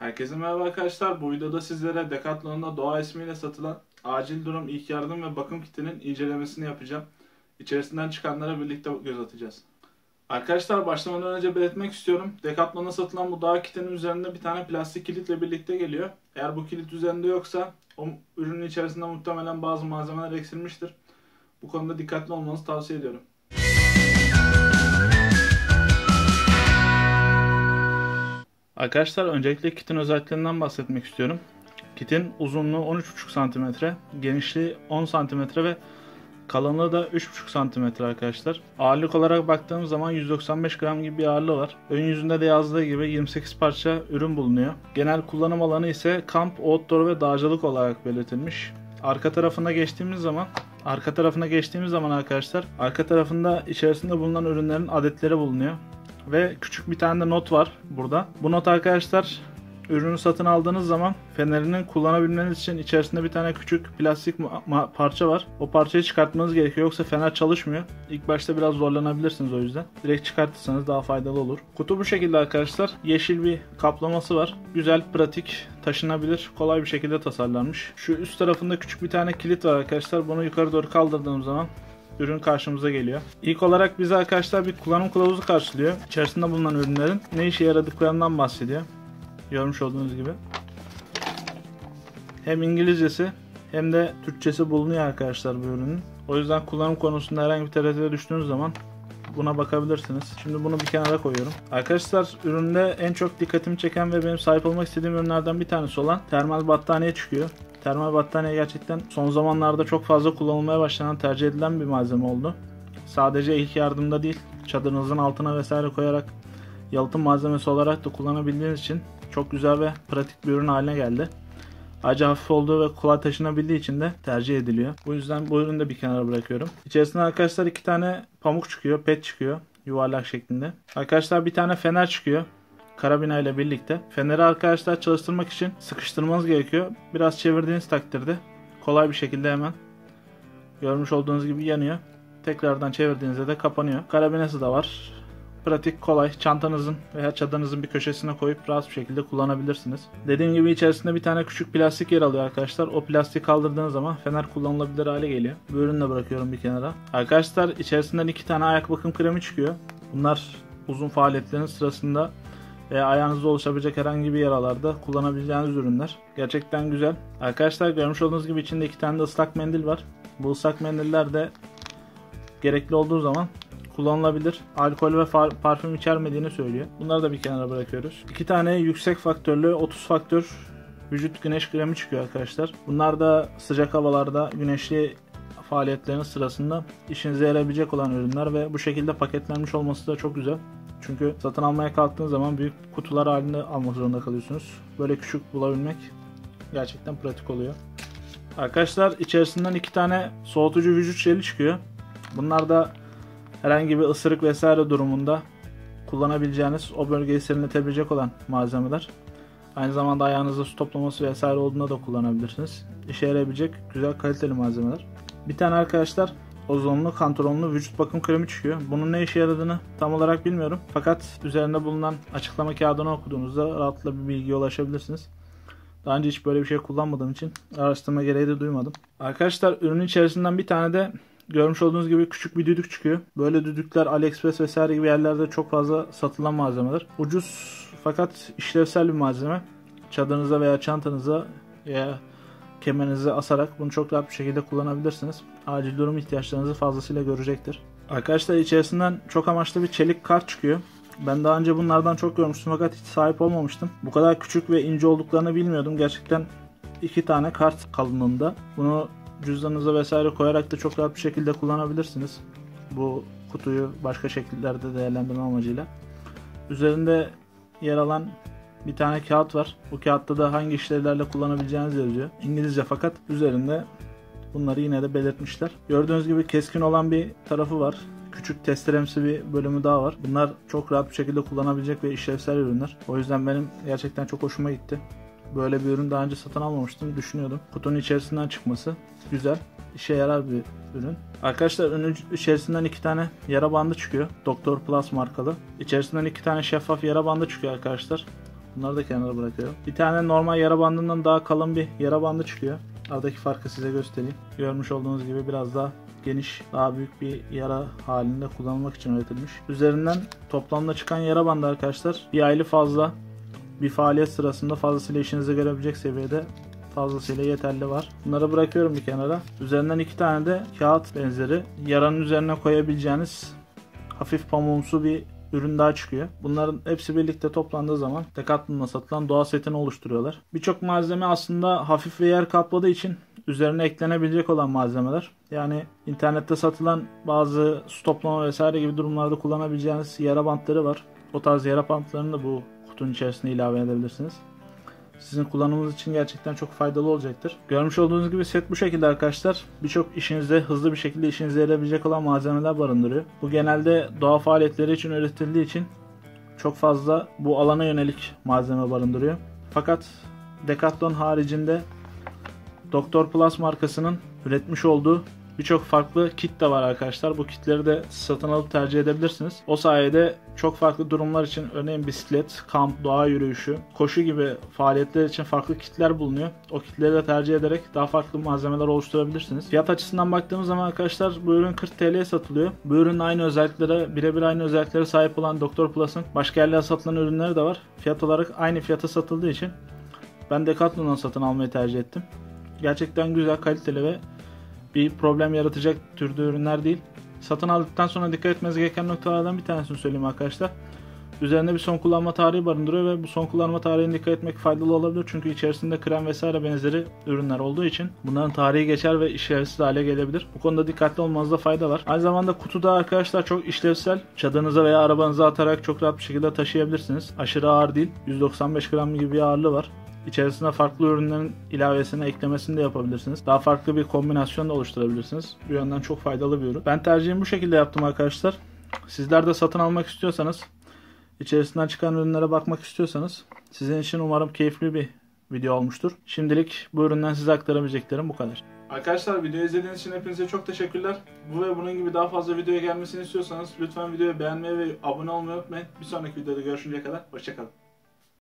Herkese merhaba arkadaşlar. Bu videoda sizlere Decathlon'da Doğa ismiyle satılan acil durum ilk yardım ve bakım kitinin incelemesini yapacağım. İçerisinden çıkanlara birlikte göz atacağız. Arkadaşlar başlamadan önce belirtmek istiyorum. Decathlon'da satılan bu Doğa kitinin üzerinde bir tane plastik kilitle birlikte geliyor. Eğer bu kilit üzerinde yoksa o ürünün içerisinde muhtemelen bazı malzemeler eksilmiştir. Bu konuda dikkatli olmanızı tavsiye ediyorum. Arkadaşlar öncelikle kitin özelliklerinden bahsetmek istiyorum. Kitin uzunluğu 13,5 cm, genişliği 10 cm ve kalınlığı da 3,5 cm arkadaşlar. Ağırlık olarak baktığımız zaman 195 gram gibi bir ağırlığı var. Ön yüzünde de yazdığı gibi 28 parça ürün bulunuyor. Genel kullanım alanı ise kamp, outdoor ve dağcılık olarak belirtilmiş. Arka tarafına geçtiğimiz zaman arkadaşlar, arka tarafında içerisinde bulunan ürünlerin adetleri bulunuyor. Ve küçük bir tane de not var burada. Bu not arkadaşlar, ürünü satın aldığınız zaman fenerinin kullanabilmeniz için içerisinde bir tane küçük plastik parça var. O parçayı çıkartmanız gerekiyor, yoksa fener çalışmıyor. İlk başta biraz zorlanabilirsiniz, o yüzden. Direkt çıkartırsanız daha faydalı olur. Kutu bu şekilde arkadaşlar. Yeşil bir kaplaması var. Güzel, pratik, taşınabilir, kolay bir şekilde tasarlanmış. Şu üst tarafında küçük bir tane kilit var arkadaşlar. Bunu yukarı doğru kaldırdığım zaman ürün karşımıza geliyor. İlk olarak bize arkadaşlar bir kullanım kılavuzu karşılıyor. İçerisinde bulunan ürünlerin ne işe yaradıklarından bahsediyor. Görmüş olduğunuz gibi. Hem İngilizcesi hem de Türkçesi bulunuyor arkadaşlar bu ürünün. O yüzden kullanım konusunda herhangi bir tereddüte düştüğünüz zaman buna bakabilirsiniz. Şimdi bunu bir kenara koyuyorum. Arkadaşlar üründe en çok dikkatimi çeken ve benim sahip olmak istediğim ürünlerden bir tanesi olan termal battaniye çıkıyor. Termal battaniye gerçekten son zamanlarda çok fazla kullanılmaya başlanan, tercih edilen bir malzeme oldu. Sadece ilk yardımda değil, çadırınızın altına vesaire koyarak yalıtım malzemesi olarak da kullanabildiğiniz için çok güzel ve pratik bir ürün haline geldi. Ayrıca hafif olduğu ve kolay taşınabildiği için de tercih ediliyor. Bu yüzden bu ürünü de bir kenara bırakıyorum. İçerisinden arkadaşlar 2 tane pamuk çıkıyor, pet çıkıyor yuvarlak şeklinde. Arkadaşlar bir tane fener çıkıyor. Karabina ile birlikte. Feneri arkadaşlar çalıştırmak için sıkıştırmanız gerekiyor. Biraz çevirdiğiniz takdirde kolay bir şekilde hemen görmüş olduğunuz gibi yanıyor. Tekrardan çevirdiğinizde de kapanıyor. Karabinası da var. Pratik, kolay. Çantanızın veya çadırınızın bir köşesine koyup rahat bir şekilde kullanabilirsiniz. Dediğim gibi içerisinde bir tane küçük plastik yer alıyor arkadaşlar. O plastiği kaldırdığınız zaman fener kullanılabilir hale geliyor. Bu ürünü de bırakıyorum bir kenara. Arkadaşlar içerisinden 2 tane ayak bakım kremi çıkıyor. Bunlar uzun faaliyetlerin sırasında veya ayağınızda oluşabilecek herhangi bir yaralarda kullanabileceğiniz ürünler. Gerçekten güzel. Arkadaşlar görmüş olduğunuz gibi içinde 2 tane de ıslak mendil var. Bu ıslak mendiller de gerekli olduğu zaman kullanılabilir. Alkol ve parfüm içermediğini söylüyor. Bunları da bir kenara bırakıyoruz. 2 tane yüksek faktörlü 30 faktör vücut güneş kremi çıkıyor arkadaşlar. Bunlar da sıcak havalarda güneşli faaliyetlerin sırasında işinize yarayabilecek olan ürünler ve bu şekilde paketlenmiş olması da çok güzel. Çünkü satın almaya kalktığınız zaman büyük kutular halinde almak zorunda kalıyorsunuz. Böyle küçük bulabilmek gerçekten pratik oluyor. Arkadaşlar içerisinden 2 tane soğutucu vücut jeli çıkıyor. Bunlar da herhangi bir ısırık vesaire durumunda kullanabileceğiniz, o bölgeyi serinletebilecek olan malzemeler. Aynı zamanda ayağınızda su toplaması vesaire olduğunda da kullanabilirsiniz. İşe yarayabilecek güzel, kaliteli malzemeler. Bir tane arkadaşlar ozonlu kantaronlu vücut bakım kremi çıkıyor. Bunun ne işe yaradığını tam olarak bilmiyorum. Fakat üzerinde bulunan açıklama kağıdını okuduğunuzda rahatlıkla bir bilgiye ulaşabilirsiniz. Daha önce hiç böyle bir şey kullanmadığım için araştırma gereği de duymadım. Arkadaşlar ürünün içerisinden bir tane de görmüş olduğunuz gibi küçük bir düdük çıkıyor. Böyle düdükler AliExpress vesaire gibi yerlerde çok fazla satılan malzemeler. Ucuz fakat işlevsel bir malzeme. Çadırınıza veya çantanıza veya kemerinize asarak bunu çok rahat bir şekilde kullanabilirsiniz. Acil durum ihtiyaçlarınızı fazlasıyla görecektir. Arkadaşlar içerisinden çok amaçlı bir çelik kart çıkıyor. Ben daha önce bunlardan çok görmüştüm fakat hiç sahip olmamıştım. Bu kadar küçük ve ince olduklarını bilmiyordum. Gerçekten 2 tane kart kalınlığında. Bunu cüzdanınıza vesaire koyarak da çok rahat bir şekilde kullanabilirsiniz. Bu kutuyu başka şekillerde değerlendirme amacıyla. Üzerinde yer alan bir tane kağıt var. Bu kağıtta da hangi işlevlerle kullanabileceğiniz yazıyor. İngilizce fakat üzerinde bunları yine de belirtmişler. Gördüğünüz gibi keskin olan bir tarafı var. Küçük testeremsi bir bölümü daha var. Bunlar çok rahat bir şekilde kullanabilecek ve işlevsel ürünler. O yüzden benim gerçekten çok hoşuma gitti. Böyle bir ürün daha önce satın almamıştım, düşünüyordum. Kutunun içerisinden çıkması güzel. İşe yarar bir ürün. Arkadaşlar ürünün içerisinden 2 tane yara bandı çıkıyor. Doktor Plus markalı. İçerisinden 2 tane şeffaf yara bandı çıkıyor arkadaşlar. Bunları da kenara bırakıyorum. Bir tane normal yara bandından daha kalın bir yara bandı çıkıyor. Aradaki farkı size göstereyim. Görmüş olduğunuz gibi biraz daha geniş, daha büyük bir yara halinde kullanılmak için üretilmiş. Üzerinden toplamda çıkan yara bandı arkadaşlar bir aylı fazla, bir faaliyet sırasında fazlasıyla işinize görebilecek seviyede fazlasıyla yeterli var. Bunları bırakıyorum bir kenara. Üzerinden 2 tane de kağıt benzeri yaranın üzerine koyabileceğiniz hafif pamuğumsu bir ürün daha çıkıyor. Bunların hepsi birlikte toplandığı zaman Decathlon'da satılan doğa setini oluşturuyorlar. Birçok malzeme aslında hafif ve yer kapladığı için üzerine eklenebilecek olan malzemeler. Yani internette satılan bazı su toplama vesaire gibi durumlarda kullanabileceğiniz yara bantları var. O tarz yara bantlarını da bu kutunun içerisine ilave edebilirsiniz. Sizin kullanımınız için gerçekten çok faydalı olacaktır. Görmüş olduğunuz gibi set bu şekilde arkadaşlar. Birçok işinizde hızlı bir şekilde işinize yarayabilecek olan malzemeler barındırıyor. Bu genelde doğa faaliyetleri için üretildiği için çok fazla bu alana yönelik malzeme barındırıyor. Fakat Decathlon haricinde Doktor Plus markasının üretmiş olduğu birçok farklı kit de var arkadaşlar. Bu kitleri de satın alıp tercih edebilirsiniz. O sayede çok farklı durumlar için, örneğin bisiklet, kamp, doğa yürüyüşü, koşu gibi faaliyetler için farklı kitler bulunuyor. O kitleri de tercih ederek daha farklı malzemeler oluşturabilirsiniz. Fiyat açısından baktığımız zaman arkadaşlar bu ürün 40 TL'ye satılıyor. Bu ürünün aynı özelliklere, birebir aynı özelliklere sahip olan Doktor Plus'ın başka yerlerde satılan ürünleri de var. Fiyat olarak aynı fiyata satıldığı için ben Decathlon'dan satın almayı tercih ettim. Gerçekten güzel, kaliteli ve bir problem yaratacak türde ürünler değil. Satın aldıktan sonra dikkat etmeniz gereken noktalardan bir tanesini söyleyeyim arkadaşlar. Üzerinde bir son kullanma tarihi barındırıyor ve bu son kullanma tarihine dikkat etmek faydalı olabilir. Çünkü içerisinde krem vesaire benzeri ürünler olduğu için bunların tarihi geçer ve işlevsiz hale gelebilir. Bu konuda dikkatli olmanızda fayda var. Aynı zamanda kutuda arkadaşlar çok işlevsel. Çadırınıza veya arabanıza atarak çok rahat bir şekilde taşıyabilirsiniz. Aşırı ağır değil. 195 gram gibi bir ağırlığı var. İçerisine farklı ürünlerin ilavesini, eklemesini de yapabilirsiniz. Daha farklı bir kombinasyon da oluşturabilirsiniz. Bu yönden çok faydalı bir ürün. Ben tercihimi bu şekilde yaptım arkadaşlar. Sizler de satın almak istiyorsanız, içerisinden çıkan ürünlere bakmak istiyorsanız sizin için umarım keyifli bir video olmuştur. Şimdilik bu üründen size aktarabileceklerim bu kadar. Arkadaşlar videoyu izlediğiniz için hepinize çok teşekkürler. Bu ve bunun gibi daha fazla videoya gelmesini istiyorsanız lütfen videoyu beğenmeyi ve abone olmayı unutmayın. Bir sonraki videoda görüşünceye kadar hoşçakalın.